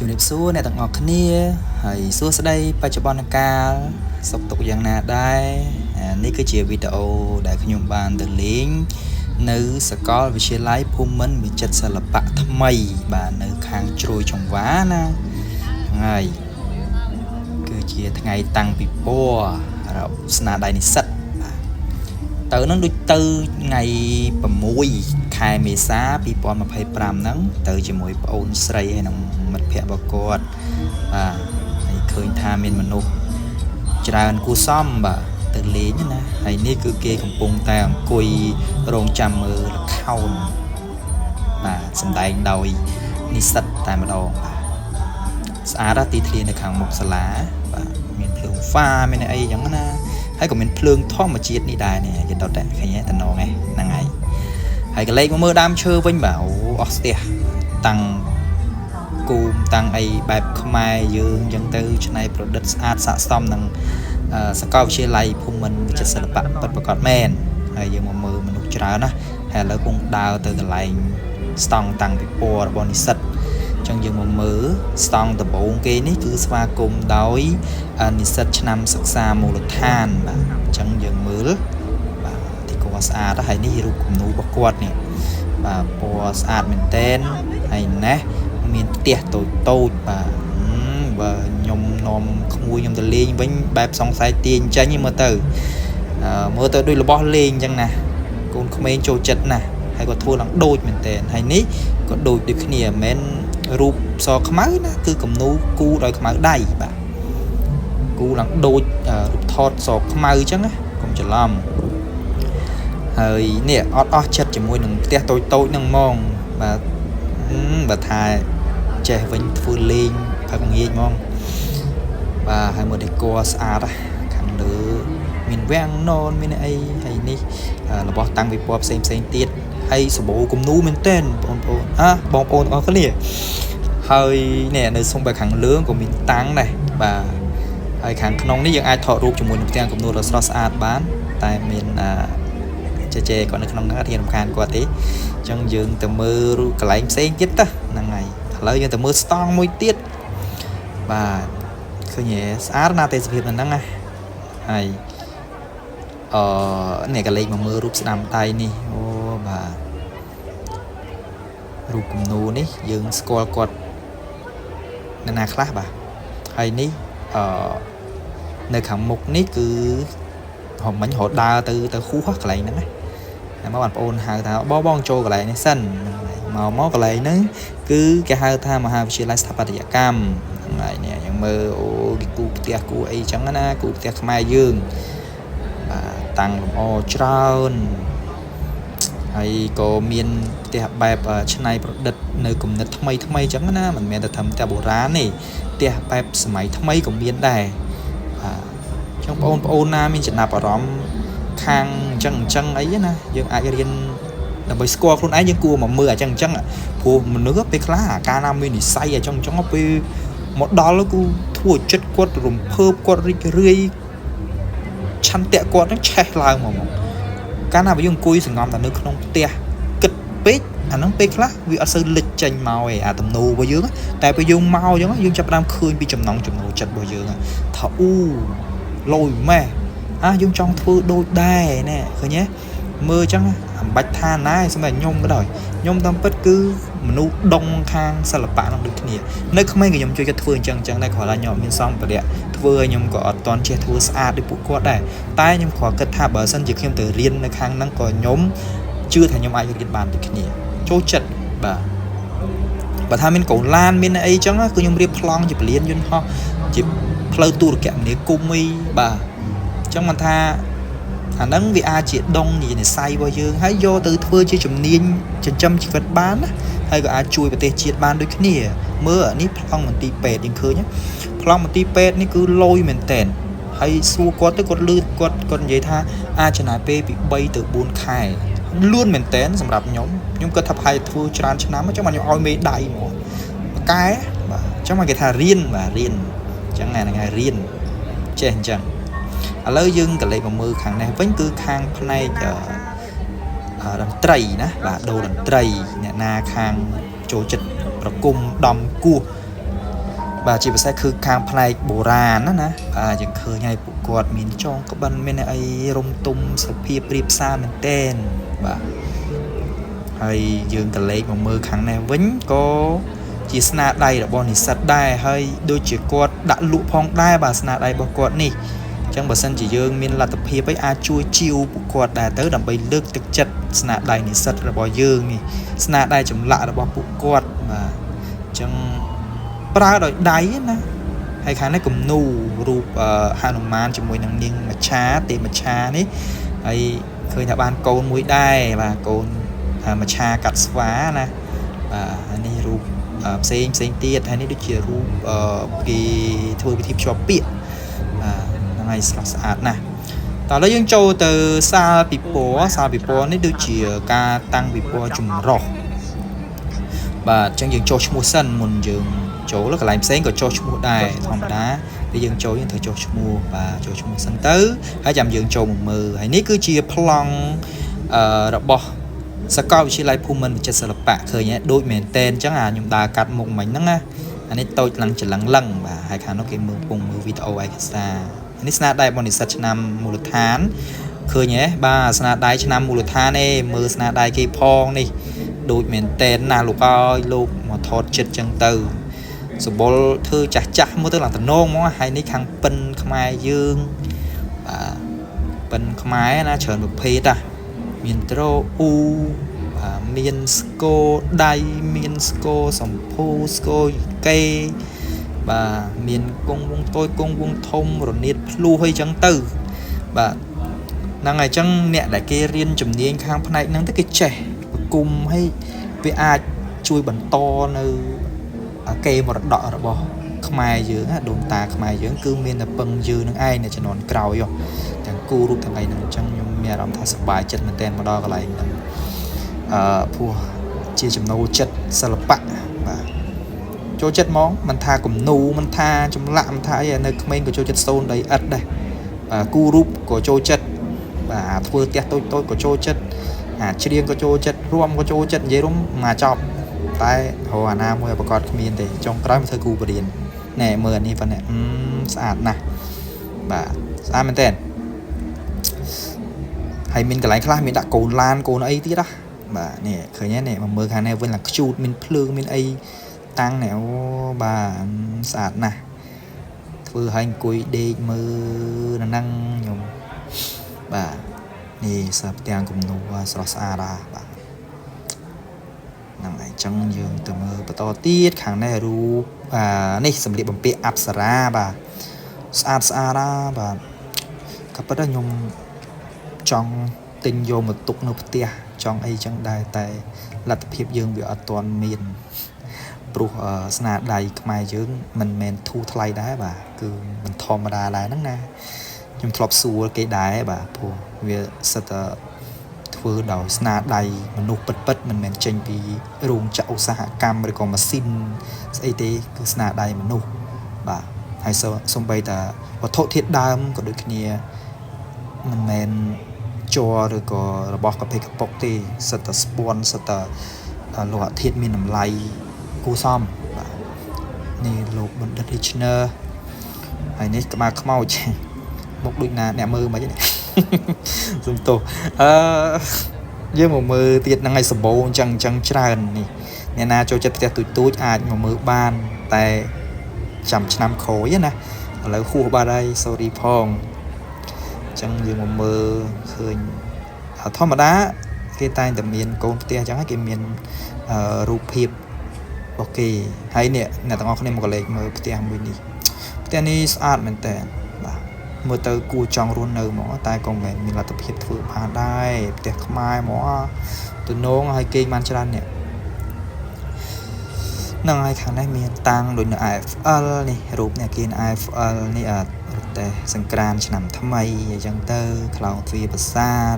ជំរាបសួរអ្នកទាំងអស់គ្នាហើយសួស្តីបច្ចុប្បន្នកាលសុខទុក្ខយ៉ាងណាដែរនេះគឺជាវីដេអូដែលខ្ញុំបានទៅលេងនៅសាកលវិទ្យាល័យភូមិន្ទវិចិត្រសិល្បៈថ្មីបាទនៅខាងជ្រោយចង្វាណាថ្ងៃគឺជាថ្ងៃតាំងពិព័រណ៍ស្នាដៃនិស្សិតទៅនឹងដូចទៅថ្ងៃ6ខែមេសា2025ហ្នឹងទៅជាមួយប្អូនស្រីហើយនឹងមិត្តភ័ក្តិរបស់គាត់បាទហើយឃើញថាមានមនុស្សច្រើនគួសមបាទទៅលេងណាហើយនេះគឺគេកំពុងតែអង្គុយរងចាំមើលល្ខោនបាទសម្ដែងដោយនិស្សិតតែម្ដងបាទស្អាតទីធ្លានៅខាងមុខសាលាបាទមានភ្លើងហ្វាមានអីចឹងណាហើយក៏មានភ្លើងធម្មជាតិនេះដែរនេះយល់តែឃើញតំណងហ្នឹងហើយហើយកលេចមកមើលដើមឈើវិញបាទអូអស់ស្ទះតាំងគូមតាំងអីបែបខ្មែរយើងចឹងទៅច្នៃប្រឌិតស្អាតស័ក្តិសមនឹងសាកលវិទ្យាល័យភូមិន្ទវិចិត្រសិល្បៈពិតប្រាកដមែនហើយយើងមកមើលមនុស្សច្រើនណាហើយឥឡូវកំពុងដើរទៅកន្លែងស្តង់តាំងពិព័រណ៍របស់និស្សិតចឹងយើងមកមើលស្តង់ដំបូងគេនេះគឺស្វាគមន៍ដោយនិស្សិតឆ្នាំសិក្សាមូលដ្ឋានបាទអញ្ចឹងយើងមើលបាទទីគាត់ស្អាតហើយនេះរូបគំនូររបស់គាត់នេះបាទពណ៌ស្អាតមែនតែនហើយណេះមានផ្ទះតូចតូចបាទបើខ្ញុំនាំក្មួយខ្ញុំទៅលេងវិញបែបសង្ស័យទាញចាញ់មើលទៅដូចរបស់លេងអញ្ចឹងណាកូនក្មេងចូលចិត្តណាស់ហើយក៏ធ្វើឡើងដូចមែនតែនហើយនេះក៏ដូចគ្នាមិនមែនរូបសខ្មៅណាគឺគំនូរគូដោយខ្មៅដៃបាទគូឡើងដូចរូបថតសខ្មៅអញ្ចឹងណាកុំច្រឡំហើយនេះអស់ចិត្តជាមួយនឹងផ្ទះតូចហ្នឹងហ្មងបាទបើថាចេះវិញធ្វើលេងផឹកងាយហ្មងបាទហើយមើលដេក័រស្អាតខាងលើមានវាំងននមានអីហើយនេះរបស់តាំងពិព័រណ៍ផ្សេងទៀតហើយសម្បូរគំនូរមែនទែនបងប្អូនបងប្អូនទាំងអស់គ្នាហើយនេះនៅសុំបែខាងលើក៏មានតាំងដែរបាទហើយខាងក្នុងនេះយើងអាចថតរូបជាមួយនឹងផ្ទាំងគំនូរដ៏ស្រស់ស្អាតបានតែមានជជែកគាត់នៅក្នុងហ្នឹងអត់ហ៊ានរំខានគាត់ទេអញ្ចឹងយើងទៅមើលរូបកន្លែងផ្សេងទៀតទៅហ្នឹងហើយឥឡូវយើងទៅមើលស្តង់មួយទៀតបាទឃើញស្អាតណាស់ទេសភាពហ្នឹងណាហើយនេះកលេចមកមើលរូបស្ដាំដៃនេះអូបាទរូបគំនូរនេះយើងស្គាល់គាត់នៅណាខ្លះបាទហើយនេះនៅខាងមុខនេះគឺមិញរត់ដើរទៅហួសកន្លែងហ្នឹងណាមកបងប្អូនហៅថាបងចូលកន្លែងនេះសិនមកកន្លែងហ្នឹងគឺគេហៅថាមហាវិទ្យាល័យស្ថាបត្យកម្មហ្នឹងហើយនេះយើងមើលអូគេគូផ្ទះគូអីចឹងណាគូផ្ទះខ្មែរយើងបាទតាំងលម្អច្រើនហើយក៏មានផ្ទះបែបច្នៃប្រឌិតនៅគំនិតថ្មីអញ្ចឹងណាមិនមែនតែតែបុរាណទេផ្ទះបែបសម័យថ្មីក៏មានដែរបាទអញ្ចឹងបងប្អូនណាមានចំណាប់អារម្មណ៍ខាងអញ្ចឹងអីណាយើងអាចរៀនដើម្បីស្គាល់ខ្លួនឯងយើងគួរមកមើលអញ្ចឹងព្រោះមនុស្សពេលខ្លះកាលណាមាននិស្ស័យអញ្ចឹងពេលមកដល់គឺធ្វើចិត្តគាត់រំភើបគាត់រីករាយឆន្ទៈគាត់នឹងឆេះឡើងមកកាលណាយើងអង្គុយសង្ងំតែនៅក្នុងផ្ទះគិតពេកអាហ្នឹងពេលខ្លះវាអត់សូវលេចចេញមកឯអាទំនោររបស់យើងតែពេលយើងមកអញ្ចឹងយើងចាប់ផ្ដើមឃើញពីចំណង់ចំណូលចិត្តរបស់យើងថាលយម៉ែយើងចង់ធ្វើដូចដែរណែឃើញទេមើលអញ្ចឹងអំបាច់ថាណាសម្រាប់ខ្ញុំក៏ដោយខ្ញុំតាមពិតគឺមនុស្សដុងខាងសិល្បៈនឹងដូចគ្នានៅក្មេងក៏ខ្ញុំជួយគាត់ធ្វើអញ្ចឹងតែគ្រាន់តែខ្ញុំមានសម្ភារៈធ្វើឲ្យខ្ញុំក៏អត់តន់ចេះធ្វើស្អាតដូចពួកគាត់ដែរតែខ្ញុំគ្រាន់គិតថាបើសិនជាខ្ញុំទៅរៀននៅខាងហ្នឹងក៏ខ្ញុំជឿថាខ្ញុំអាចរៀនបានដូចគ្នាចូលចិត្តបាទបើថាមានកូនឡានមានអីអញ្ចឹងគឺខ្ញុំរៀបប្លង់ជាពលានយន្តហោះជាផ្លូវទូរគមនាគមន៍បាទអញ្ចឹងមិនថាអាហ្នឹងវាអាចជាដងនិស្ស័យរបស់យើងហើយយកទៅធ្វើជាជំនាញចិញ្ចឹមជីវិតបានណាហើយក៏អាចជួយប្រទេសជាតិបានដូចគ្នាមើលនេះប្លង់មន្ទីរពេទ្យយើងឃើញប្លង់មន្ទីរពេទ្យនេះគឺលយមែនតែនហើយសួរគាត់ទៅគាត់លឺគាត់និយាយថាអាចចំណាយពេលពី3ទៅ4ខែលឿនមែនតែនសម្រាប់ខ្ញុំគាត់ថាប្រហែលធ្វើច្រើនឆ្នាំអញ្ចឹងមកខ្ញុំឲ្យមេដៃហ្មងប៉កែបាទអញ្ចឹងមកគេថារៀនបាទរៀនអញ្ចឹងហ្នឹងហើយរៀនចេះអញ្ចឹងឥឡូវយើងក៏លេខមកមើលខាងនេះវិញគឺខាងផ្នែកតន្ត្រីណាបាទដូរតន្ត្រីអ្នកណាខាងចូលចិត្តប្រគំដំគោះ bà chỉ phải cứ khang play bồ ra nó nè chẳng khơi ngay bộ quạt miền trong các bạn bên này rung tung sập hiệp riệp xa mình tên bà hay dương cả lấy một mơ kháng này vẫn có chỉ sna đây là bọn thì sắt đây hay đôi chỉ quạt đã lụ phong đây bà sna đây bộ quạt nè chẳng bà sân chỉ dương miền là tập hiệp với a chui chiêu bộ quạt đã tới đầm bay lướt thực chất sna đây thì sắt là bỏ dương nè sna đây chấm lạ là bỏ bộ quạt mà chẳng pra đôi đáy nè hay khá này cùng nụ rụp Hanuman cho mùi năng niên mà cha tiền mà cha đấy hay khơi nhà ban côn mũi đai và côn mà cha cắt xóa nè và này rụp xem tiết hay này được chia rụp cái thôi cái thiệp cho biển ngày sạch nè tao lấy những châu từ xa bị bỏ này được chia ca tăng bị bỏ chùm rọ và trong những châu mua sân muốn dừng chỗ là cái làm sáng của châu mua đài thòng đá để dừng châu những thời châu mua và châu mua sân tứ hãy chạm dừng châu một mờ hãy ní cứ chia plong đập bò sẽ coi chỉ lại phun mình cho sờ bạc khởi nhé đôi mền tên chẳng hạn chúng ta cắt một mảnh nắng á anh ấy tôi lăng chỉ lăng và hai khả nó cái mưa cùng mưa video ai xa anh ấy snap đây bọn đi sát năm mùa tháng khởi nhé ba snap đây năm mùa tháng này mưa snap đây cái phong đi đôi miền tên nào lục coi lục mà thọt chết chân từ số bộ thư chắc mới tức là tận nôn mó hay ní khang pin khai dương và pin khai nó trở được phê ta miền tro u miền sco đai miền sco sòng phu sco cây và miền cung vung thông rồi niết lu hơi trắng từ và năng ngày trăng nè đại kia riêng chùm niên khang này năng tới cái trẻ cùng hay với ai chui bẩn to nơi cây một đỏ rồi bỏ khai dưỡng đồn ta khai dưỡng cứ miền là bưng dư nước ai này cho nó cào vô thằng cu rút thằng này nó chẳng nhung mẹ làm thay sập bài chân mình tên mà đo cái này phù chia chấm nấu chất salad bạc và cho chất món mình tha cùng nụ mình tha trong lạm tha nơi comment của cho chất stone đây ất đây cu rút của cho chất và thưa tiết tôi của cho chất riêng có cho chất ruộng có cho chất dễ đúng mà chọc tại hồ Hà Nam mua bà con miền thì trong cái thời cụ bền nè mờ đi phần này sạch nè và sao mình tên hay mình cái lái khác mình đã cồn lan cồn ấy tí đó và nè khởi nhé nè mà mờ cái này vẫn là chút mình plương mình ấy tăng nẻo bà sạch nè vừa hành cuối đi mơ là năng nhung và nè sập tiền cùng nụ sờ xa ra bà năng này chẳng dường từ mơ bà to tiết kháng này ru này sầm liệp bằng pe áp ra bà xa ra bà các bạn đã nhung trong tình vô một tục nộp tia trong ấy chẳng đài tại là tập hiệp dương bị ở toàn miền brụ sna đầy mai dương mình thu thay đá bà cứ mình thò mà đà lại nắng na nhưng thọp xua cái đá bà phù về sợ vừa đầu sna đầy mình nộp bật mình tranh vì ruộng chậu xã cam rồi còn mà xin ấy thế cứ sna đầy mình nộp bà hay sao xong bây ta và thọ thiệt đam có được kia mình cho rồi có bọc cái cái bọc thì sợ spawn sợ loại thiệt mình làm lại cú xong này lục mình đặt hitner hay này mà không mau chứ một đôi nà nè mơ mà chứ dùng tổ với một mơ tiệt năng ngày sập bầu chẳng tràn này nè na cho chất tiệt tụi ai mà mơ ban tại chậm năm khối nè ở khu ba đây sorry phong chẳng như một mơ khơi thọ mà đá cái tay tầm miền con tia chẳng cái miền rụp hiệp ok hay nè tao ngọc này một cái lệ mơ tia mình đi tia này sạch mình tệ mơ tới cua trong luôn nở mỏ tay còn mình là tập hiệp thửผ่านได้tia mai mỏ từ nón hay cây mancharan nè năng hai khả năng miền tăng đối với IFL này rụp này kia IFL nàyแต่สงกรานต์ฉน้ำทำไมยังเตอร์คลาวทรีประสาท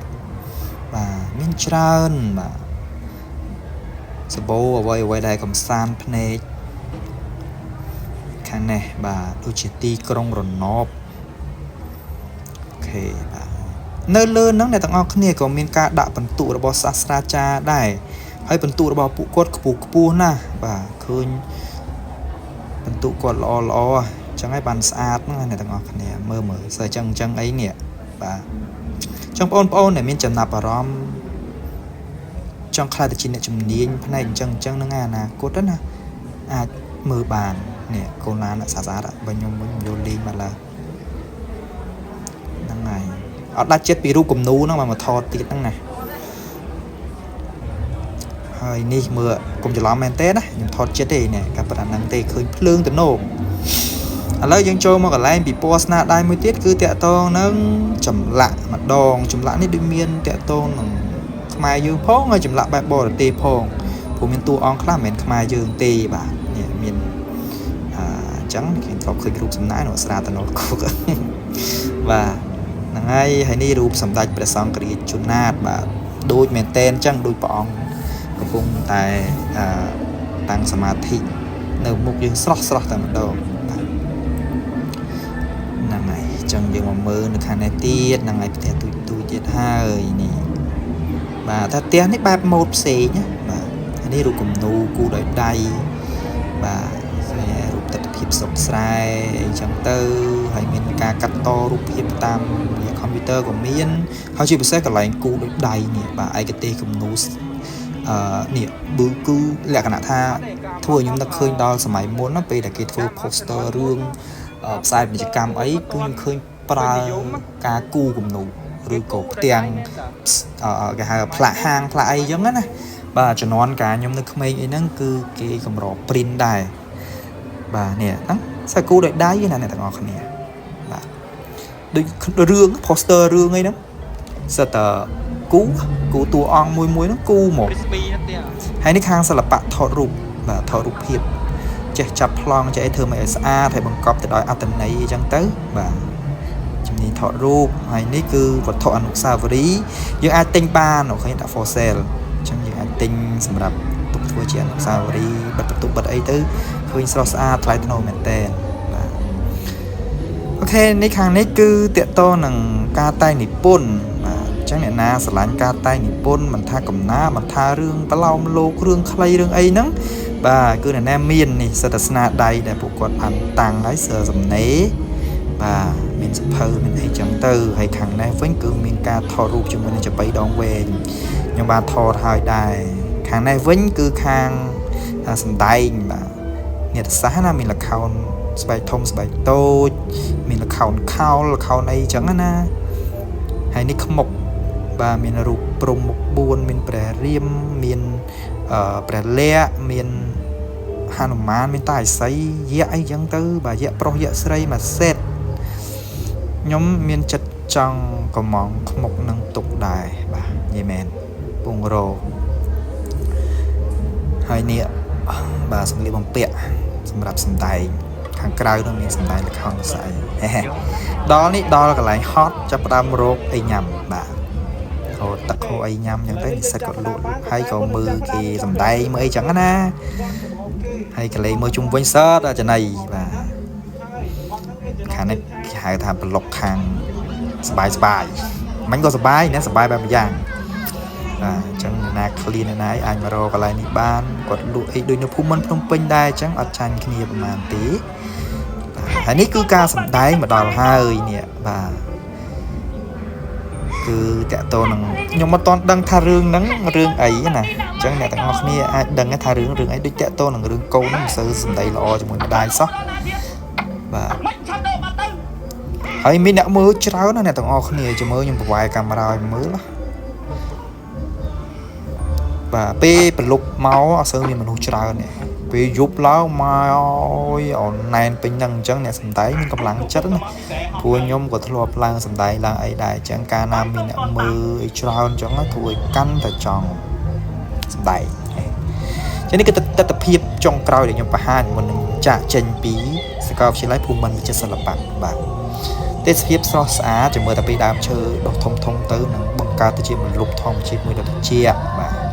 บ่ามินชรานบ่าสโบเอาไว้ได้กับซานพเนจข้างในบ่าดูจิตตีกรงรนนอบโอเคบ่าเนื้อเลื่อนนั่งในต่างออกเนี่ยก็มีการด่าบรรทุระบบศาสตราจารย์ได้ให้บรรทุระบบปุกดปูนะบ่าคืน បន្ទុកគាត់ល្អចឹងហើយបានស្អាតហ្នឹងអ្នកទាំងអស់គ្នាមើលសើចឹងអីនេះបាទចឹងបងប្អូនដែលមានចំណាប់អារម្មណ៍ចង់ខ្លាចទៅជាអ្នកជំនាញផ្នែកចឹងនឹងអនាគតណាអាចមើលបាននេះកូនឡានស្អាតបើខ្ញុំយកលេងមកឡើយហ្នឹងហើយអត់ដាច់ចិត្តពីរូបគំនូហ្នឹងមកថតទៀតហ្នឹងណាហើយនេះមើលកុំច្រឡំមែនទេណាខ្ញុំថតចិត្តទេនេះកាប៉ុណ្ណឹងទេឃើញភ្លើងទៅនោមឥឡូវយើងចូលមកកន្លែងពិព័រណ៍ស្នាដៃមួយទៀតគឺតាក់ទងនឹងចម្លាក់ម្ដងចម្លាក់នេះដូចមានតាក់ទងនឹងខ្មែរយើងផងហើយចម្លាក់បែបបរទេសផងព្រោះមានតួអង្គខ្លះមិនមែនខ្មែរយើងទេបាទនេះមានអញ្ចឹងគេធ្លាប់ឃើញរូបសំណាយនៅស្រាតណូតគុកបាទហ្នឹងហើយនេះរូបសម្ដេចព្រះសង្ឃរាជជណាតបាទដូចមែនតែនអញ្ចឹងដូចព្រះអង្គកំពុងតែតាំងសមាធិនៅមុខយើងស្រស់តែម្ដងហ្នឹងហើយអញ្ចឹងយើងមកមើលនៅខាងនេះទៀតហ្នឹងហើយផ្ទះទូចទៀតហើយនេះបាទថាផ្ទះនេះបែបម៉ូដផ្សេងណាបាទនេះរូបគំនូគូដោយដៃបាទរូបទិដ្ឋភាពសុកស្រែអីចឹងទៅហើយមានការកាត់តរូបភាពតាមកុំព្យូទ័រក៏មានហើយជាពិសេសកន្លែងគូដោយដៃនេះបាទឯកទេសគំនូនេះគឺលក្ខណៈថាធ្វើឲ្យខ្ញុំនឹកឃើញដល់សម័យមុនណាពេលដែលគេធ្វើ poster រឿងផ្សាយពាណិជ្ជកម្មអីគឺខ្ញុំឃើញប្រើការគូគំនូឬក៏ផ្ទាំងគេហៅផ្លាកហាងផ្លាកអីចឹងណាបាទជំនាន់កាលខ្ញុំនៅក្មេងអីហ្នឹងគឺគេកម្រ print ដែរបាទនេះហ្នឹងខ្សែគូដោយដៃណាអ្នកទាំងអស់គ្នាបាទដូចរឿង poster រឿងអីហ្នឹងសិតតគូតួអង្គមួយហ្នឹងគូហ្មងហើយនេះខាងសិល្បៈថតរូបបាទថតរូបភាពចេះចាប់ប្លង់ចេះធ្វើឲ្យស្អាតហើយបង្កប់ទៅដោយអត្ថន័យអញ្ចឹងទៅបាទជំនាញថតរូបហើយនេះគឺវត្ថុអនុស្សាវរីយ៍យើងអាចទិញបានអូខេដាក់ for sale អញ្ចឹងយើងអាចទិញសម្រាប់ទុកធ្វើជាអនុស្សាវរីយ៍បិទបន្ទប់បិទអីទៅឃើញស្រស់ស្អាតថ្លៃថ្នូរមែនតើបាទអូខេនេះខាងនេះគឺតកតនឹងការតែងនិពន្ធបាទអញ្ចឹងអ្នកណាស្រឡាញ់ការតែងនិពន្ធមិនថាកំណាមិនថារឿងប្រឡោមលោករឿងខ្លីរឿងអីហ្នឹងបាទគឺអ្នកណាមាននេះសិទ្ធិស្នាដៃដែលពួកគាត់បានតាំងហើយសើសំណេរបាទមានសភៅមានអីចឹងទៅហើយខាងនេះវិញគឺមានការថតរូបជាមួយនឹងចាប៉ីដងវែងខ្ញុំបានថតហើយដែរខាងនេះវិញគឺខាងសំដែងបាទនេតសាសណាមានល្ខោនស្បែកធំស្បែកតូចមានល្ខោនខោលល្ខោនអីចឹងណាហើយនេះខ្មុកបាទមានរូបព្រំមុខ4មានព្រះរាមមានព្រះលក្ខណ៍មានហនុមានមានតាឥសីយៈអីចឹងទៅបាទយៈប្រុសយៈស្រីមួយសេតខ្ញុំមានចិត្តចង់កំងខ្មុកនឹងទុកដែរបាទនិយាយមែនពងរោហើយនេះបាទសម្លៀកបំពាក់សម្រាប់សម្ដែងខាងក្រៅនោះមានសម្ដែងល្ខោនស្អីដល់កន្លែងហត់ចាប់ផ្ដើមរោគអីញ៉ាំបាទហូតទឹកហូរអីញ៉ាំចឹងទៅនិស្សិតក៏លក់ហើយក៏មើលគេសម្ដែងមើលអីចឹងណាហើយកលេងមើលជុំវិញសតចំណៃបាទខាងនេះគេហៅថាប្លុកខាងសបាយមិញក៏សបាយណាសបាយបែបម្យ៉ាងបាទអញ្ចឹងណាឃ្លៀនណាអាចមករកកន្លែងនេះបានគាត់លក់អីដូចនៅភូមិន្ទភ្នំពេញដែរអញ្ចឹងអត់ចាញ់គ្នាប្រហែលទេហើយនេះគឺការសម្ដែងមកដល់ហើយនេះបាទគឺតកតនឹងខ្ញុំមិនទាន់ដឹងថារឿងហ្នឹងរឿងអីណាអញ្ចឹងអ្នកទាំងអស់គ្នាអាចដឹងថារឿងអីដូចតកតនឹងរឿងកូនមិនសូវសម្ដីល្អជាមួយម្ដាយសោះបាទហើយមានអ្នកមើលច្រើនណាស់អ្នកទាំងអស់គ្នាជាមួយខ្ញុំប្រវាយកាមេរ៉ាឲ្យមើលណាបាទពេលប្រឡប់មកអត់សូវមានមនុស្សច្រើនទេពេលយប់ឡើងមកអូនណែនពេញហ្នឹងអញ្ចឹងអ្នកសម្ដែងមានកម្លាំងចិត្តណាព្រោះខ្ញុំក៏ធ្លាប់ឡើងសម្ដែងឡើងអីដែរអញ្ចឹងកាលណាមានអ្នកមើលអីច្រើនអញ្ចឹងធ្វើឲ្យកាន់តែចង់សម្ដែងចឹងនេះគឺទស្សនវិជ្ជាចុងក្រោយដែលខ្ញុំបង្ហាញមុននឹងចាក់ចេញពីសាកលវិទ្យាល័យភូមិន្ទវិចិត្រសិល្បៈបាទទេសភាពស្រស់ស្អាតជាមួយតែពីដើមឈើដុះធំទៅនឹងបង្កើតទៅជាមលុបធម្មជាតិមួយដ៏ត្រជាក់បាទ